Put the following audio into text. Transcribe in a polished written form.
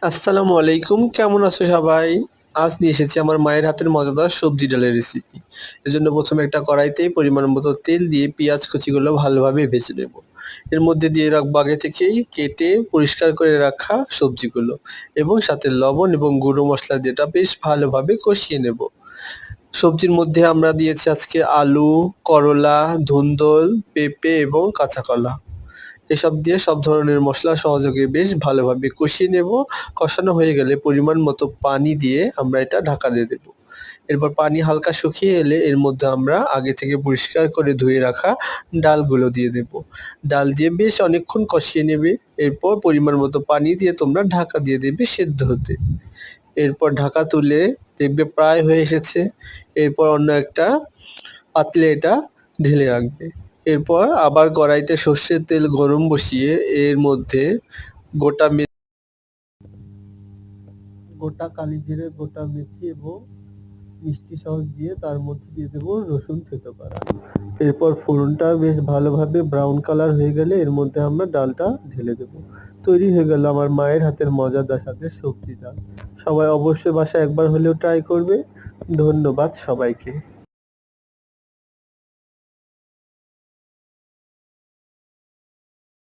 আসসালামু আলাইকুম, কেমন আছো সবাই? আজ নিয়ে এসেছি আমার মায়ের হাতের মজাদার সবজি ডালের রেসিপি। এজন্য প্রথমে একটা কড়াইতে পরিমাণ মতো তেল দিয়ে পেঁয়াজ কুচিগুলো ভালোভাবে ভেজে নেব। এর মধ্যে দিয়ে রাখবো আগে থেকেই কেটে পরিষ্কার করে রাখা সবজিগুলো এবং সাথে লবণ এবং গুঁড়ো মশলা দিয়ে এটা বেশ ভালোভাবে কষিয়ে নেব। সবজির মধ্যে আমরা দিয়েছি আজকে আলু, করলা, ধুন্দল, পেঁপে এবং কাঁচা কলা। এসব দিয়ে সব ধরনের মশলা সহযোগে বেশ ভালোভাবে কষিয়ে নেব। কষানো হয়ে গেলে পরিমাণ মতো পানি দিয়ে আমরা এটা ঢাকা দিয়ে দেব। এরপর পানি হালকা শুকিয়ে এলে এর মধ্যে আমরা আগে থেকে পরিষ্কার করে ধুয়ে রাখা ডালগুলো দিয়ে দেব। ডাল দিয়ে বেশ অনেকক্ষণ কষিয়ে নেবে। এরপর পরিমাণ মতো পানি দিয়ে তোমরা ঢাকা দিয়ে দেবে সেদ্ধ হতে। এরপর ঢাকা তুলে দেখবে প্রায় হয়ে এসেছে। এরপর অন্য একটা পাতিলে এটা ঢেলে রাখবে। এরপর আবার কড়াইতে সর্ষের তেল গরম বসিয়ে এর মধ্যে গোটা গোটা কালি জিরে, গোটা মেথি এবং মিষ্টি সস দিয়ে তার মধ্যে দিয়ে দেবো রসুন থেতো করা। এরপর ফোড়নটা বেশ ভালোভাবে ব্রাউন কালার হয়ে গেলে এর মধ্যে আমরা ডালটা ঢেলে দেবো। তৈরি হয়ে গেল আমার মায়ের হাতের মজাদার স্বাদের সবজি ডাল। সবাই অবশ্যই বাসায় একবার হলেও ট্রাই করবে। ধন্যবাদ সবাইকে।